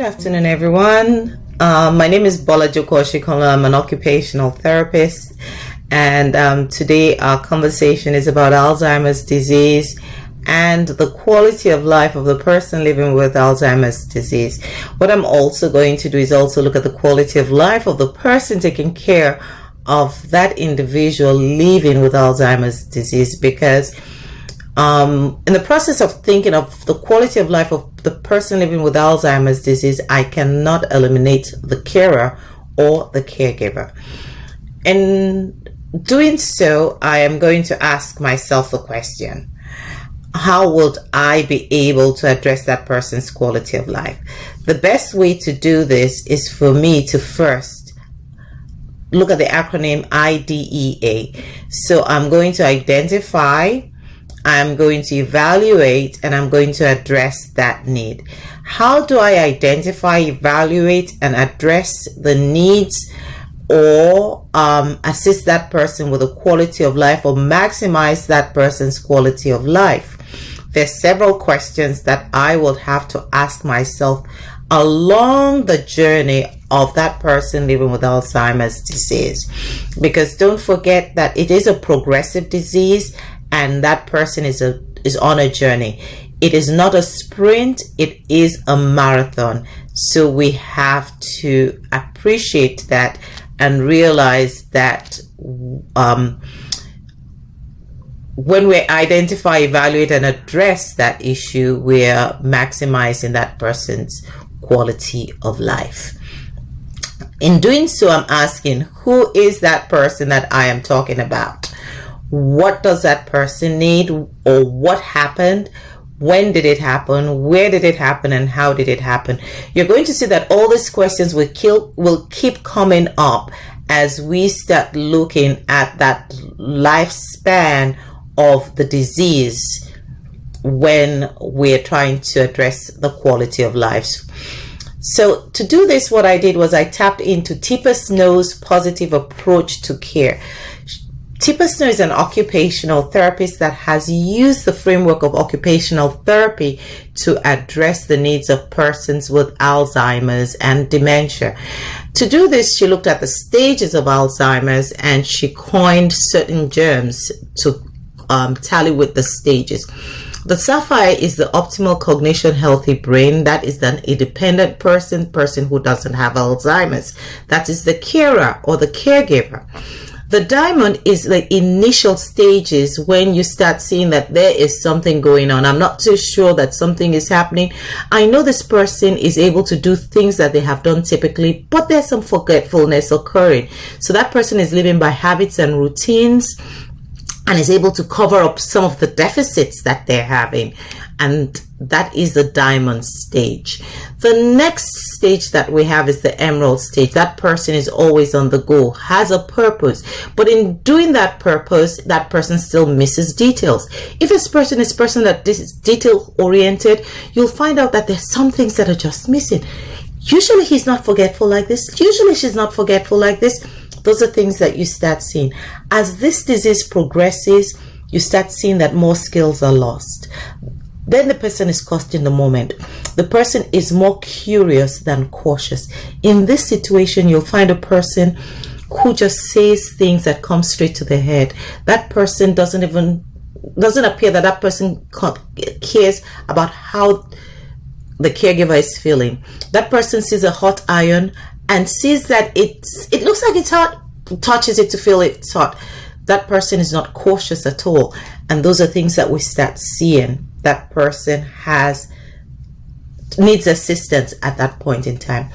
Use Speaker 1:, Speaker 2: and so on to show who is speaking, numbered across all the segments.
Speaker 1: afternoon, everyone. My name is Bola Oshikanlu. I'm an occupational therapist, and today our conversation is about Alzheimer's disease and the quality of life of the person living with Alzheimer's disease. What I'm also going to do is also look at the quality of life of the person taking care of that individual living with Alzheimer's disease, because in the process of thinking of the quality of life of the person living with Alzheimer's disease, I cannot eliminate the carer or the caregiver. In doing so, I am going to ask myself the question: how would I be able to address that person's quality of life? The best way to do this is for me to first look at the acronym IDEA. So I'm going to identify, I'm going to evaluate, and I'm going to address that need. How do I identify, evaluate, and address the needs or assist that person with a quality of life or maximize that person's quality of life? There's several questions that I will have to ask myself along the journey of that person living with Alzheimer's disease, because don't forget that it is a progressive disease and that person is on a journey. It is not a sprint, it is a marathon. So we have to appreciate that and realize that when we identify, evaluate, and address that issue, we're maximizing that person's quality of life. In doing so, I'm asking, who is that person that I am talking about? What does that person need, or what happened? When did it happen? Where did it happen? And how did it happen? You're going to see that all these questions will keep coming up as we start looking at that lifespan of the disease when we're trying to address the quality of life. So to do this, what I did was I tapped into Tipper Snow's positive approach to care. Tipper Snow is an occupational therapist that has used the framework of occupational therapy to address the needs of persons with Alzheimer's and dementia. To do this, she looked at the stages of Alzheimer's and she coined certain terms to tally with the stages. The sapphire is the optimal cognition healthy brain. That is an independent person who doesn't have Alzheimer's. That is the carer or the caregiver. The diamond is the initial stages when you start seeing that there is something going on. I'm not too sure that something is happening. I know this person is able to do things that they have done typically, but there's some forgetfulness occurring. So that person is living by habits and routines and is able to cover up some of the deficits that they're having. And that is the diamond stage. The next stage that we have is the emerald stage. That person is always on the go, has a purpose. But in doing that purpose, that person still misses details. If this person is that is detail oriented, you'll find out that there's some things that are just missing. Usually he's not forgetful like this. Usually she's not forgetful like this. Those are things that you start seeing. As this disease progresses, you start seeing that more skills are lost. Then the person is caught in the moment. The person is more curious than cautious. In this situation, you'll find a person who just says things that come straight to their head. That person doesn't appear that person cares about how the caregiver is feeling. That person sees a hot iron and sees that it looks like it's hot, touches it to feel it's hot. That person is not cautious at all. And those are things that we start seeing. That person needs assistance at that point in time.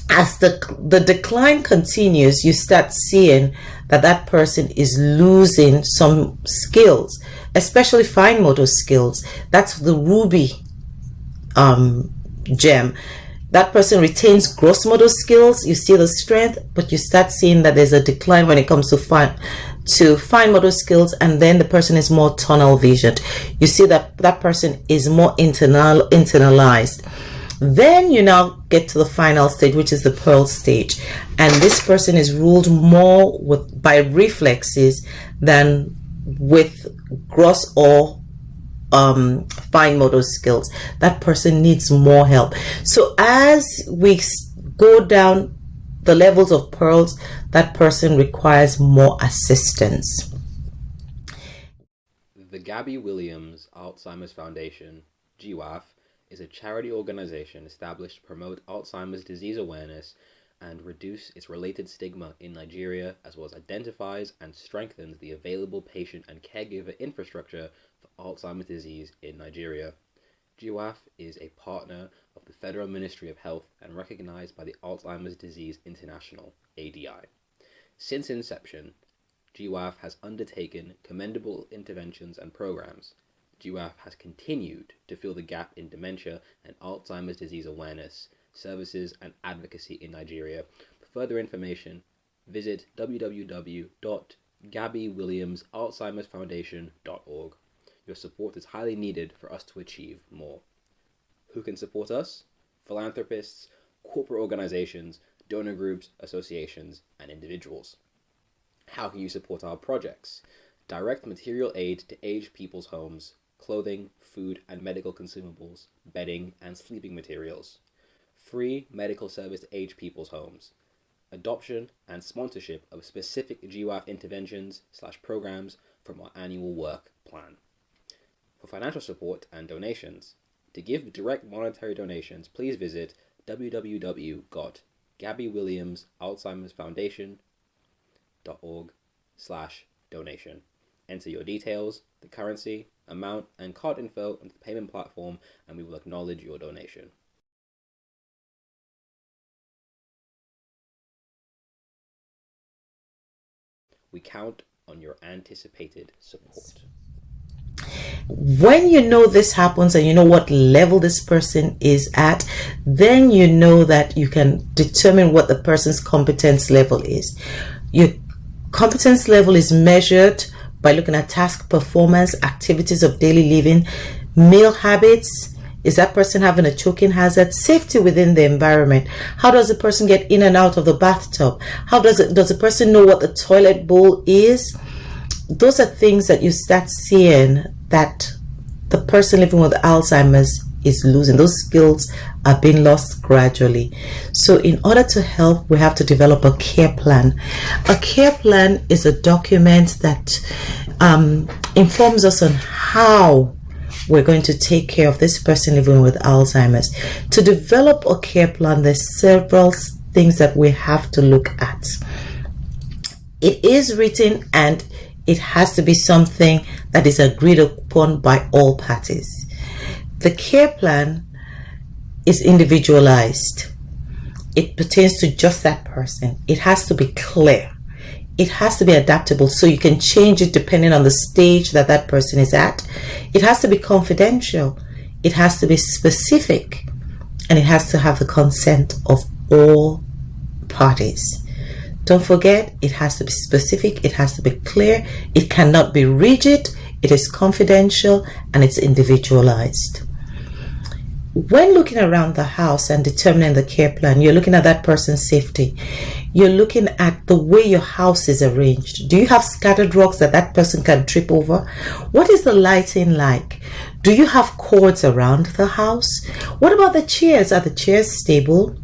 Speaker 1: As the decline continues, you start seeing that person is losing some skills, especially fine motor skills. That's the ruby gem. That person retains gross motor skills. You see the strength, but you start seeing that there's a decline when it comes to fine motor skills, and then the person is more tunnel visioned. You see that person is more internalized. Then you now get to the final stage, which is the pearl stage, and this person is ruled more by reflexes than with gross or fine motor skills, that person needs more help. So as we go down the levels of pearls, that person requires more assistance.
Speaker 2: The Gabby Williams Alzheimer's Foundation, GWAF, is a charity organization established to promote Alzheimer's disease awareness and reduce its related stigma in Nigeria, as well as identifies and strengthens the available patient and caregiver infrastructure for Alzheimer's disease in Nigeria. GWAF is a partner of the Federal Ministry of Health and recognized by the Alzheimer's Disease International, ADI. Since inception, GWAF has undertaken commendable interventions and programs. GWAF has continued to fill the gap in dementia and Alzheimer's disease awareness, services and advocacy in Nigeria. For further information, visit www.gabbywilliamsalzheimersfoundation.org. Your support is highly needed for us to achieve more. Who can support us? Philanthropists, corporate organizations, donor groups, associations, and individuals. How can you support our projects? Direct material aid to aged people's homes, clothing, food and medical consumables, bedding and sleeping materials. Free medical service to aged people's homes. Adoption and sponsorship of specific GWAF interventions/programs from our annual work plan. For financial support and donations, to give direct monetary donations, please visit www.gabbywilliamsalzheimersfoundation.org/donation. Enter your details, the currency, amount, and card info into the payment platform, and we will acknowledge your donation. We count on your anticipated support.
Speaker 1: When you know this happens and you know what level this person is at, then you know that you can determine what the person's competence level is. Your competence level is measured by looking at task performance, activities of daily living, meal habits. Is that person having a choking hazard? Safety within the environment. How does the person get in and out of the bathtub? How does the person know what the toilet bowl is? Those are things that you start seeing that the person living with Alzheimer's is losing. Those skills are being lost gradually. So in order to help, we have to develop a care plan. A care plan is a document that informs us on how we're going to take care of this person living with Alzheimer's. To develop a care plan, there's several things that we have to look at. It is written and it has to be something that is agreed upon by all parties. The care plan is individualized. It pertains to just that person. It has to be clear. It has to be adaptable so you can change it depending on the stage that that person is at. It has to be confidential. It has to be specific. And it has to have the consent of all parties. Don't forget, it has to be specific. It has to be clear. It cannot be rigid. It is confidential and it's individualized. When looking around the house and determining the care plan, you're looking at that person's safety. You're looking at the way your house is arranged. Do you have scattered rocks that that person can trip over? What is the lighting like? Do you have cords around the house? What about the chairs? Are the chairs stable?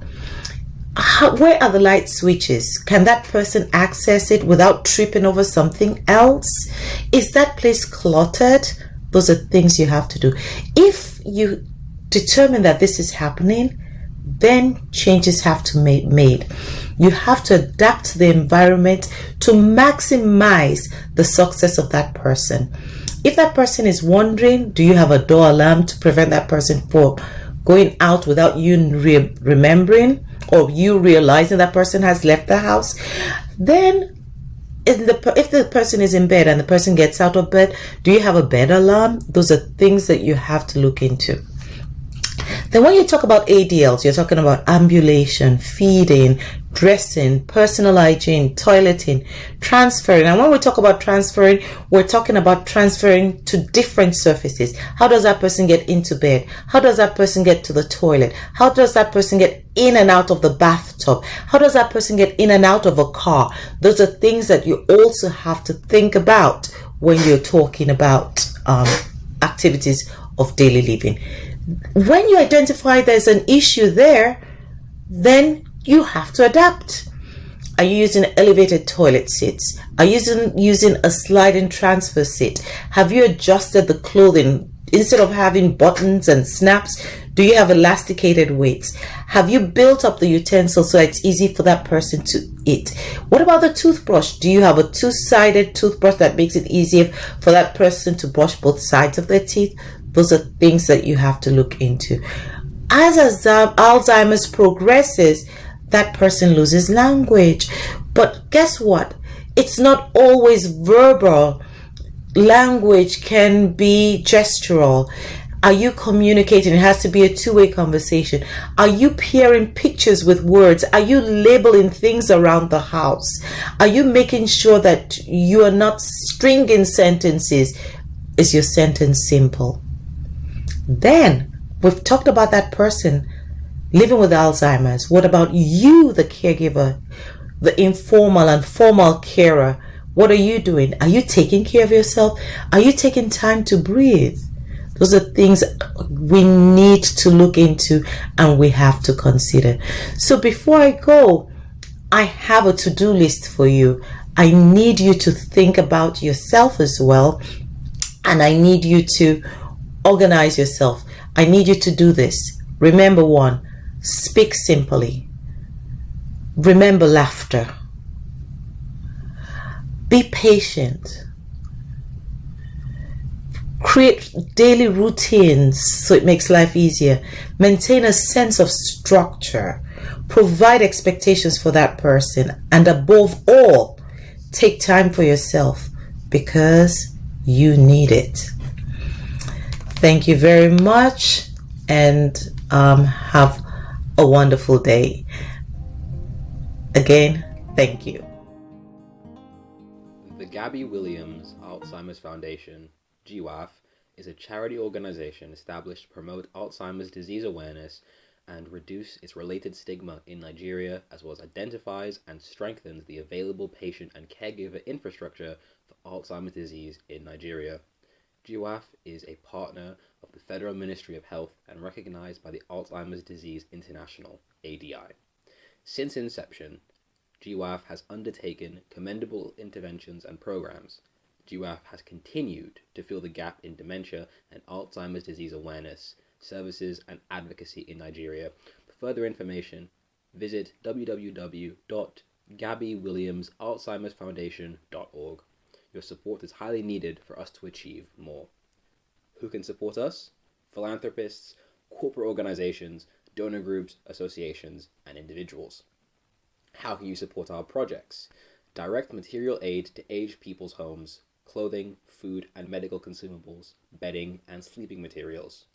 Speaker 1: Where are the light switches? Can that person access it without tripping over something else? Is that place cluttered? Those are things you have to do. If you determine that this is happening, then changes have to be made. You have to adapt to the environment to maximize the success of that person. If that person is wandering, do you have a door alarm to prevent that person from going out without you remembering or you realizing that person has left the house? Then if the person is in bed and the person gets out of bed, do you have a bed alarm? Those are things that you have to look into. Then when you talk about ADLs, you're talking about ambulation, feeding, dressing, personal hygiene, toileting, transferring. And when we talk about transferring, we're talking about transferring to different surfaces. How does that person get into bed? How does that person get to the toilet? How does that person get in and out of the bathtub? How does that person get in and out of a car? Those are things that you also have to think about when you're talking about activities of daily living. When you identify there's an issue there, then you have to adapt. Are you using elevated toilet seats? Are you using a sliding transfer seat? Have you adjusted the clothing? Instead of having buttons and snaps, do you have elasticated weights? Have you built up the utensil so it's easy for that person to eat? What about the toothbrush? Do you have a two-sided toothbrush that makes it easier for that person to brush both sides of their teeth? Those are things that you have to look into. As Alzheimer's progresses, that person loses language. But guess what? It's not always verbal. Language can be gestural. Are you communicating? It has to be a two-way conversation. Are you pairing pictures with words? Are you labeling things around the house? Are you making sure that you are not stringing sentences? Is your sentence simple? Then, we've talked about that person living with Alzheimer's. What about you, the caregiver, the informal and formal carer? What are you doing? Are you taking care of yourself? Are you taking time to breathe? Those are things we need to look into and we have to consider. So before I go, I have a to-do list for you. I need you to think about yourself as well, and I need you to organize yourself. I need you to do this. Remember, 1, speak simply. Remember laughter. Be patient. Create daily routines so it makes life easier. Maintain a sense of structure. Provide expectations for that person. And above all, take time for yourself because you need it. Thank you very much, and have a wonderful day. Again, thank you.
Speaker 2: The Gabby Williams Alzheimer's Foundation, GWAF, is a charity organization established to promote Alzheimer's disease awareness and reduce its related stigma in Nigeria, as well as identifies and strengthens the available patient and caregiver infrastructure for Alzheimer's disease in Nigeria. GWAF is a partner of the Federal Ministry of Health and recognized by the Alzheimer's Disease International, ADI. Since inception, GWAF has undertaken commendable interventions and programs. GWAF has continued to fill the gap in dementia and Alzheimer's disease awareness, services and advocacy in Nigeria. For further information, visit www.gabbywilliamsalzheimersfoundation.org. Your support is highly needed for us to achieve more. Who can support us? Philanthropists, corporate organizations, donor groups, associations, and individuals. How can you support our projects? Direct material aid to aged people's homes, clothing, food and medical consumables, bedding and sleeping materials.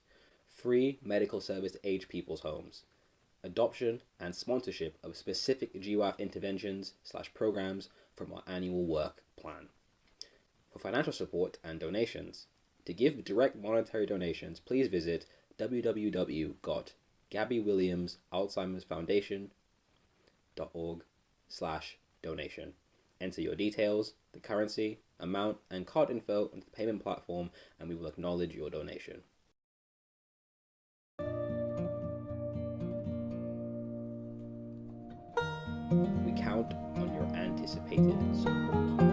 Speaker 2: Free medical service to aged people's homes. Adoption and sponsorship of specific GWAF interventions/programs from our annual work plan. For financial support and donations, to give direct monetary donations, please visit www.gabbywilliamsalzheimersfoundation.org/donation. Enter your details, the currency, amount, and card info onto the payment platform, and we will acknowledge your donation. We count on your anticipated support.